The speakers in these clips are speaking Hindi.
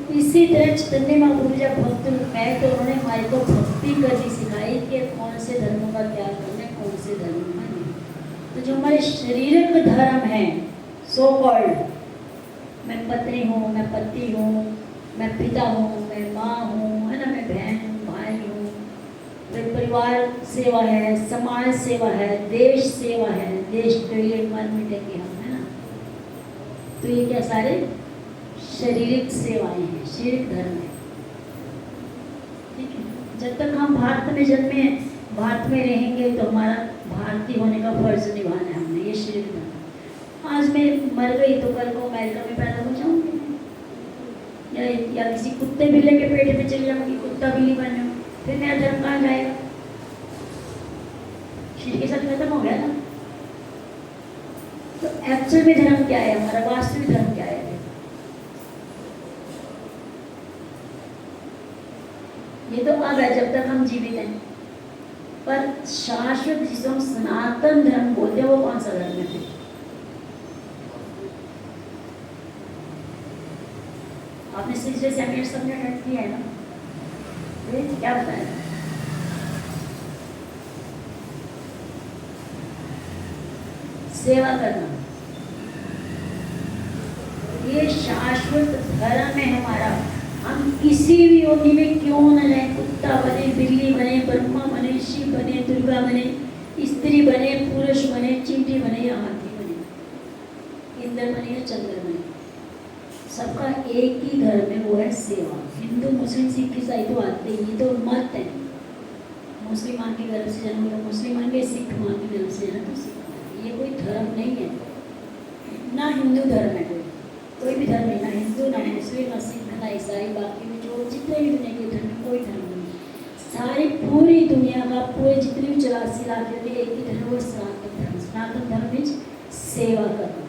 इसी तरह चैतन्य महाप्रभु जब भक्त रूप में आए तो उन्होंने हमारे को भक्ति करनी सिखाई कि कौन से धर्मों का त्याग करना है, कौन से धर्म का नहीं। तो जो हमारे शारीरिक धर्म है, सो कॉल्ड, मैं पत्नी हूँ, मैं पति हूँ, मैं पिता हूँ, मैं माँ हूँ, है ना, मैं बहन हूँ, भाई हूँ, फिर परिवार सेवा है, समाज सेवा है, देश सेवा है, देश के लिए मन मिटेंगे हम, है ना। तो ये क्या सारे शारीरिक सेवाएं हैं, शारीरिक धर्म है, ठीक है। जब तक हम भारत में जन्मे हैं, भारत में रहेंगे तो हमारा भारतीय होने का फर्ज निभाना है हमने, ये शारीरिक धर्म। आज मैं मर गई तो कल को अमेरिका में पैदा हो जाऊंगी, या किसी कुत्ते बिल्ली के पेट में चली जाऊंगी, कुत्ता बिल्ली बन जाऊँ, फिर मेरा धर्म कहाँ जाएगा? शरीर के साथ खत्म हो गया ना। तो एक्चुअल में धर्म क्या है हमारा, वास्तविक धर्म क्या है? ये तो अब है जब तक हम जीवित हैं, पर शाश्वत जिसको हम सनातन धर्म बोलते हैं वो कौन सा धर्म है? आपने सिलसिले से अमीर सबने अटेंड किया है ना, क्या बताया? सेवा करना, ये शाश्वत धर्म है हमारा। हम किसी भी योनि में क्यों न जाए, कुत्ता बने, बिल्ली बने, ब्रह्मा बने, शिव बने, दुर्गा बने, स्त्री बने, पुरुष बने, चींटी बने या हाथी बने, इंद्र बने या चंद्र बने, सबका एक ही धर्म है, वो है सेवा। हिंदू मुस्लिम सिख ईसाई तो आते ही, ये तो मत है। मुस्लिम माँ के धर्म से जन्म लो मुस्लिम मांगे, सिख माँ के धर्म से जन्म तो सिख मांगे, ये कोई धर्म नहीं है ना। हिंदू धर्म है कोई भी धर्म नहीं, ना हिंदू, ना मुस्लिम, ना सिख, ना ईसाई, बाकी में जो जितने भी दुनिया के धर्म है, कोई धर्म नहीं। सारी पूरी दुनिया का पूरे जितने भी 84 लाख होते एक ही धर्म, वो सनातन धर्म। सनातन धर्म में सेवा करना।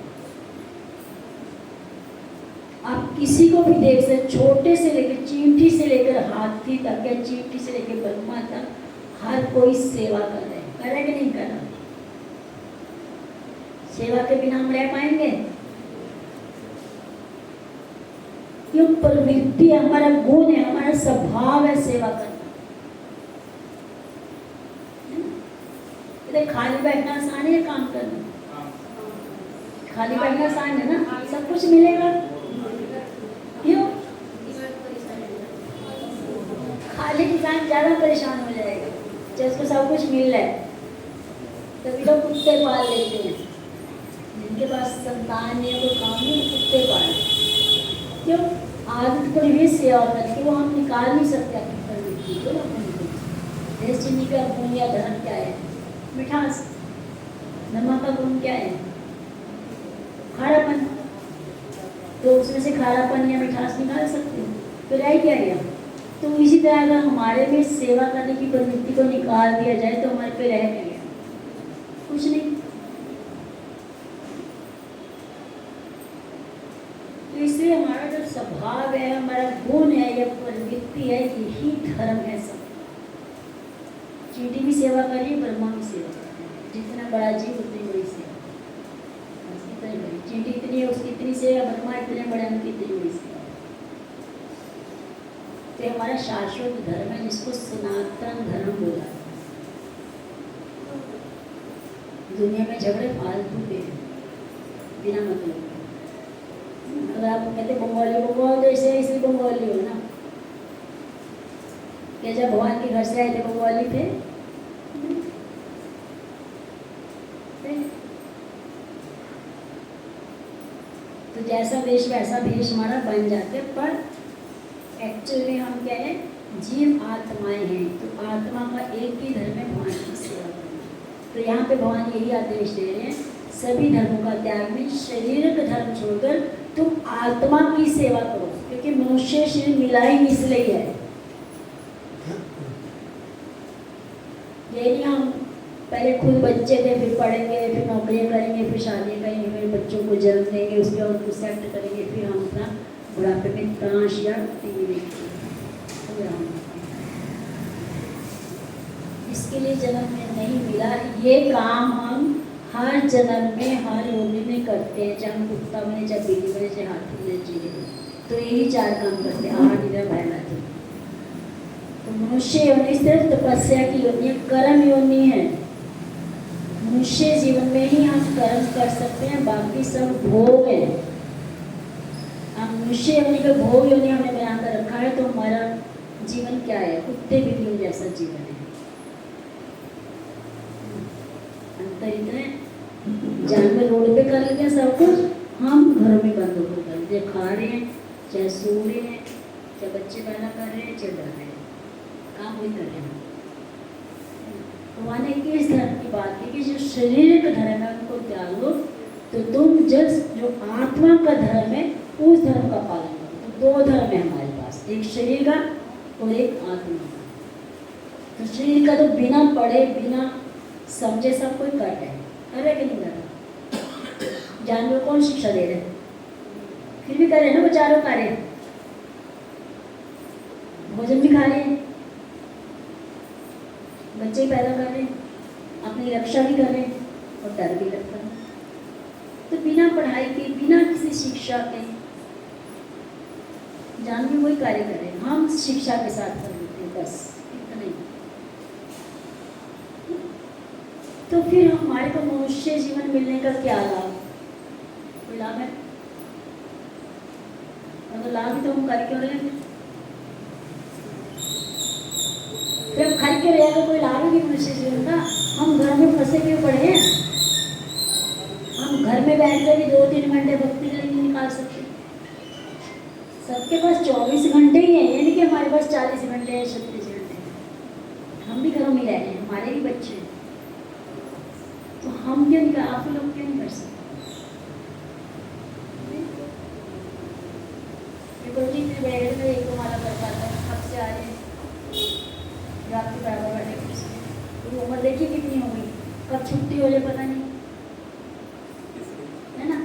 आप किसी को भी देख सकते, छोटे से लेकर चींटी से लेकर हाथी तक, या चींटी से लेकर ब्रह्मा तक, हर कोई सेवा कर रहा है कि नहीं कर रहा? सेवा के बिना हम रह पाएंगे? क्यों? प्रवृत्ति है, हमारा गुण है, हमारा स्वभाव है सेवा करना। इधर खाली बैठना आसान है या काम करना? खाली बैठना आसान है ना, सब कुछ मिलेगा। क्यों? खाली इंसान ज्यादा परेशान हो जाएगा जब उसको सब कुछ मिल रहा है। तभी लोग कुत्ते पाल लेते हैं, जिनके पास संतान नहीं है, कोई काम नहीं, कुत्ते पाल। क्यों? आदत पड़ी हुई सेवा करके वो हम निकाल नहीं सकते अपनी प्रवृत्ति को। देश चीनी का गुण या धर्म क्या है? मिठास। नमक का गुण क्या है? खारापन। तो उसमें से खारापन या मिठास निकाल सकते हो, तो रह क्या गया? तो इसी तरह अगर हमारे में सेवा करने की प्रवृत्ति को निकाल दिया जाए तो हमारे पे रह क्या गया? कुछ नहीं। तो इसलिए हमारा जो स्वभाव है, हमारा गुण है या प्रवृत्ति है, यही धर्म है सब। चींटी भी सेवा करिए, ब्रह्मा भी सेवा करिए, जितना बड़ा जीव उतनी बड़ी सेवा। चींटी इतनी है उसकी इतनी सेवा, ब्रह्मा इतने बड़े उनकी इतनी बड़ी सेवा। तो हमारा शाश्वत धर्म है जिसको सनातन धर्म बोला। दुनिया में झगड़े फालतू के बिना मतलब। अगर आप कहते बंगाली बंगाल तो इसलिए बंगाली हो ना, क्या जब भगवान के घर से आए थे बंगाली थे? तो जैसा देश वैसा भेष हमारा बन जाते, पर एक्चुअल में हम क्या है? जीव आत्माएं हैं। तो आत्मा का एक ही धर्म है, भगवान की सेवा करना। तो यहाँ पे भगवान यही आदेश दे रहे हैं, सभी धर्मों का त्याग में शारीरिक धर्म छोड़कर तुम आत्मा की सेवा करो, क्योंकि मनुष्य शरीर मिला ही इसलिए है। ये नहीं हम पहले खुद बच्चे थे, फिर पढ़ेंगे, फिर नौकरियां करेंगे, फिर शादी करेंगे, फिर बच्चों को जन्म देंगे, उसके बाद उनको सेट करेंगे, फिर हम अपना बुढ़ापे में ताश या टीवी देखेंगे। इसके लिए जन्म में नहीं मिला। ये काम हम हर जन्म में, हर योनि में करते हैं, चाहे हम कुत्ता बने, चाहे बिल्ली बने, चाहे हाथी बने, चीज़ें बने। तो यही 4 काम करते, आहार निद्रा भय आदि। तो मनुष्य योनि सिर्फ तपस्या की योनि है, कर्म योनि है। मनुष्य जीवन में ही हम कर्म कर सकते हैं, बाकी सब भोग है। हम मनुष्य योनि का भोग योनि हमने बना कर रखा है, तो हमारा जीवन क्या है? कुत्ते बिल्लियों जैसा जीवन है। अंतर इतना है, जानवर रोड पे कर लेते हैं सब कुछ, हम घरों में बंद होकर कर लेते, खा रहे हैं, चाहे सो रहे हैं, चाहे बच्चे पैदा कर रहे हैं, चाहे डर रहे हैं, काम वही कर रहे हैं। माने कि इस धर्म की बात है कि जो शरीर का धर्म है उनको त्याग दो, तो तुम जो आत्मा का धर्म है उस धर्म का पालन करो। तो 2 धर्म है हमारे पास, एक शरीर का और एक आत्मा का। तो शरीर का तो बिना पढ़े बिना समझे सब कोई कर रहे कि नहीं कर रहा? जानवर कौन शिक्षा दे रहे? फिर भी कर रहे ना, वो चारों कार्य, भोजन भी खा रहे हैं, बच्चे पैदा कर रहे हैं, अपनी रक्षा भी कर रहे हैं और डर भी लगता है। तो बिना पढ़ाई के, बिना किसी शिक्षा के जानवर वही कार्य कर रहे हैं, हम शिक्षा के साथ कर लेते हैं, बस इतना ही। तो फिर हमारे को मनुष्य जीवन मिलने का क्या लाभ? कोई लाभ है? अगर लाभ ही तो हम कर क्यों रहे हैं? जब खा के रहेगा कोई लाभ ही नहीं मनुष्य जीवन का। हम घर में फंसे क्यों पड़े हैं? हम घर में बैठ कर भी 2-3 घंटे भक्ति के लिए नहीं निकाल सकते। सबके पास 24 घंटे ही है, यानी कि हमारे पास 40 घंटे हैं, 36 घंटे हैं। हम भी घरों में रह रहे हैं, हमारे भी बच्चे हैं, तो हम क्यों नहीं कर, आप लोग क्यों नहीं कर सकते? बैठ में 1-2 माला कर पाता है, कब से आ रहे हैं, रात के बराबर बैठे, तो उम्र देखिए कितनी हो गई, कब छुट्टी हो जाए पता नहीं, है ना?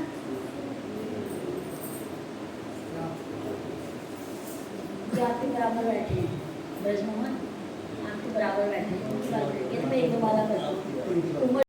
आपके बराबर बैठे हैं ब्रजमोहन, आपके बराबर बैठे हैं, उनकी बात करके तो मैं 1-2 माला करता हूँ।